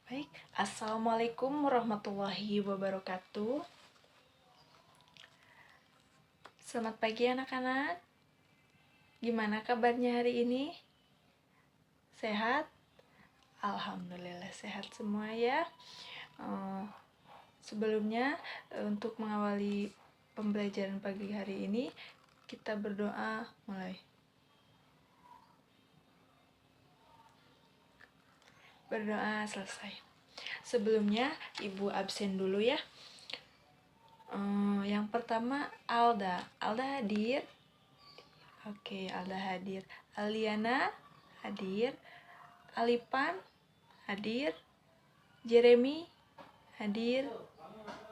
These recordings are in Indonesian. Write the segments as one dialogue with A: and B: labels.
A: Baik, Assalamualaikum warahmatullahi wabarakatuh. Selamat pagi anak-anak. Gimana kabarnya hari ini? Sehat? Alhamdulillah sehat semua ya. Sebelumnya, untuk mengawali pembelajaran pagi hari ini, kita berdoa mulai. Berdoa selesai. Sebelumnya, Ibu absen dulu ya. Yang pertama, Alda. Alda hadir? Oke, Alda hadir. Aliana hadir. Alipan hadir. Jeremy hadir.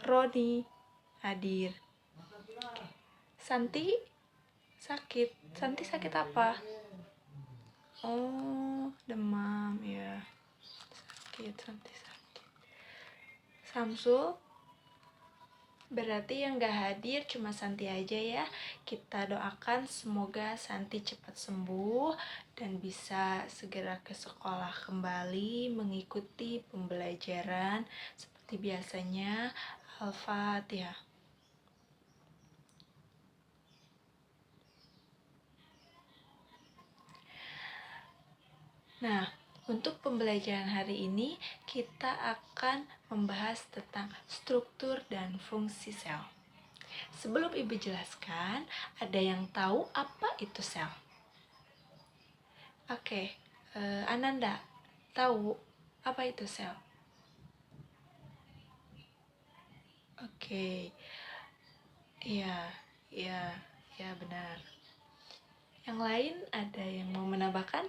A: Roni hadir. Oke. Santi sakit. Santi sakit apa? Oh, demam ya. Santi sakit. Samsul, berarti yang gak hadir cuma Santi aja ya. Kita doakan semoga Santi cepat sembuh dan bisa segera ke sekolah kembali mengikuti pembelajaran seperti biasanya. Al-Fatihah. Nah, untuk pembelajaran hari ini kita akan membahas tentang struktur dan fungsi sel. Sebelum Ibu jelaskan, ada yang tahu apa itu sel? Oke, Ananda, tahu apa itu sel? Oke, ya benar. Yang lain ada yang mau menambahkan?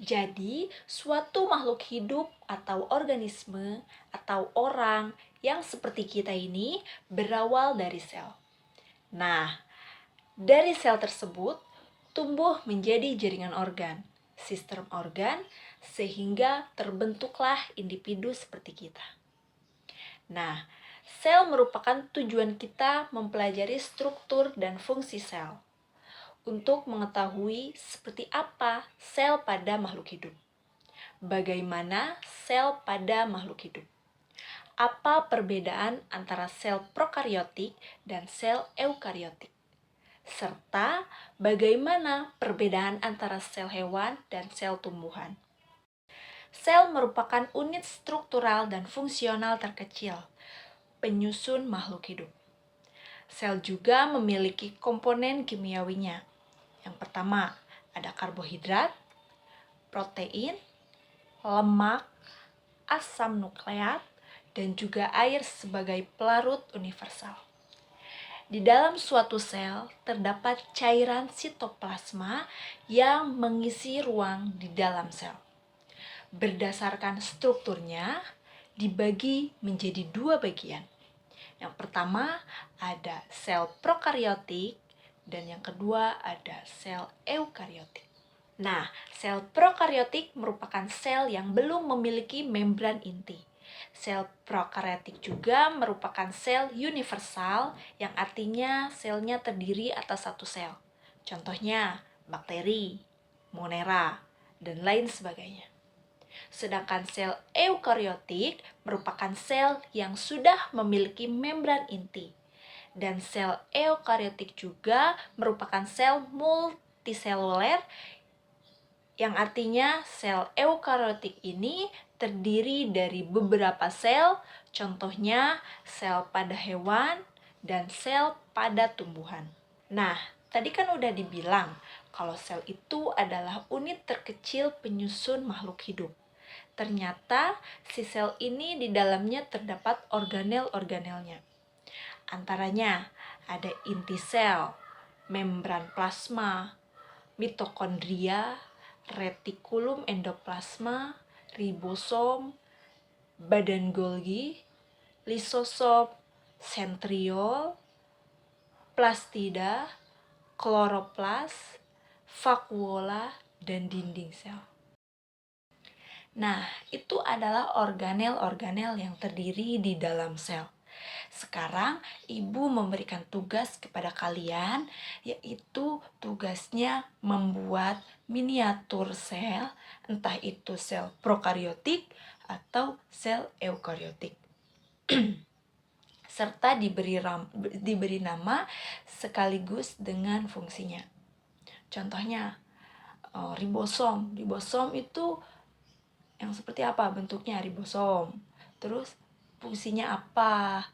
A: Jadi, suatu makhluk hidup atau organisme atau orang yang seperti kita ini berawal dari sel. Nah, dari sel tersebut tumbuh menjadi jaringan organ, sistem organ, sehingga terbentuklah individu seperti kita. Nah, sel merupakan tujuan kita mempelajari struktur dan fungsi sel untuk mengetahui seperti apa sel pada makhluk hidup. Bagaimana sel pada makhluk hidup? Apa perbedaan antara sel prokariotik dan sel eukariotik? Serta bagaimana perbedaan antara sel hewan dan sel tumbuhan? Sel merupakan unit struktural dan fungsional terkecil, penyusun makhluk hidup. Sel juga memiliki komponen kimiawinya. Yang pertama, ada karbohidrat, protein, lemak, asam nukleat, dan juga air sebagai pelarut universal. Di dalam suatu sel terdapat cairan sitoplasma yang mengisi ruang di dalam sel. Berdasarkan strukturnya, dibagi menjadi dua bagian. Yang pertama ada sel prokariotik dan yang kedua ada sel eukariotik. Nah, sel prokariotik merupakan sel yang belum memiliki membran inti. Sel prokariotik juga merupakan sel universal yang artinya selnya terdiri atas satu sel. Contohnya bakteri, monera, dan lain sebagainya. Sedangkan sel eukariotik merupakan sel yang sudah memiliki membran inti. Dan sel eukariotik juga merupakan sel multiseluler yang artinya sel eukariotik ini terdiri dari beberapa sel, contohnya sel pada hewan dan sel pada tumbuhan. Nah, tadi kan udah dibilang kalau sel itu adalah unit terkecil penyusun makhluk hidup. Ternyata si sel ini di dalamnya terdapat organel-organelnya. Antaranya ada inti sel, membran plasma, mitokondria, retikulum endoplasma, ribosom, badan Golgi, lisosom, sentriol, plastida, kloroplas, vakuola, dan dinding sel. Nah, itu adalah organel-organel yang terdiri di dalam sel. Sekarang ibu memberikan tugas kepada kalian, yaitu tugasnya membuat miniatur sel, entah itu sel prokariotik atau sel eukariotik. Serta diberi nama sekaligus dengan fungsinya. Contohnya, ribosom. Ribosom itu yang seperti apa bentuknya? Ribosom. Terus fungsinya apa?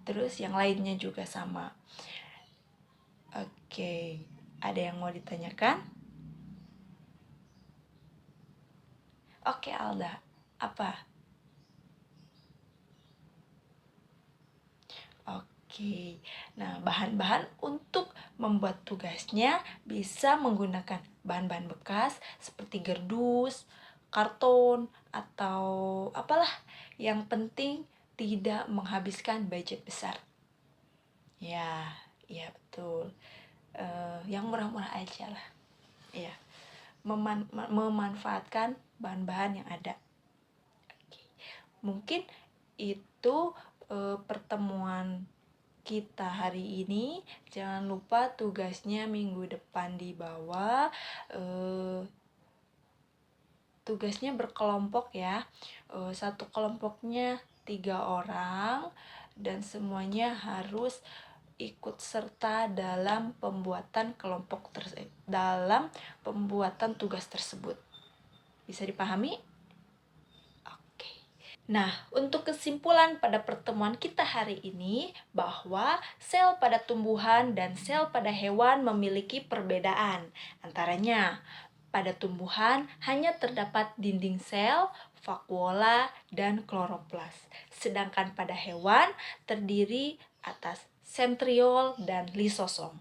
A: Terus yang lainnya juga sama. Oke, ada yang mau ditanyakan? Oke, Alda, apa? Oke, nah bahan-bahan untuk membuat tugasnya bisa menggunakan bahan-bahan bekas seperti gerdus, karton, atau apalah. Yang penting tidak menghabiskan budget besar. Ya, iya betul. Yang murah-murah aja lah. Ya, memanfaatkan bahan-bahan yang ada. Oke. Mungkin itu pertemuan kita hari ini. Jangan lupa tugasnya minggu depan dibawa. Tugasnya berkelompok ya. Satu kelompoknya 3 orang dan semuanya harus ikut serta dalam pembuatan dalam pembuatan tugas tersebut. Bisa dipahami? Oke. Nah, untuk kesimpulan pada pertemuan kita hari ini, bahwa sel pada tumbuhan dan sel pada hewan memiliki perbedaan. Antaranya, pada tumbuhan hanya terdapat dinding sel, vakuola, dan kloroplas. Sedangkan pada hewan terdiri atas sentriol dan lisosom.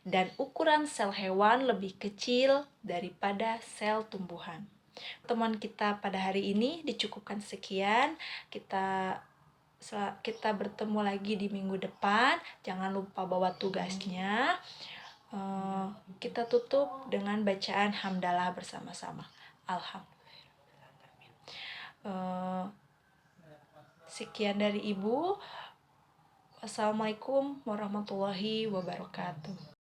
A: Dan ukuran sel hewan lebih kecil daripada sel tumbuhan. Teman kita pada hari ini dicukupkan sekian. Kita bertemu lagi di minggu depan. Jangan lupa bawa tugasnya. Kita tutup dengan bacaan hamdalah bersama-sama. Alhamdulillah. Sekian dari Ibu. Wassalamualaikum warahmatullahi wabarakatuh.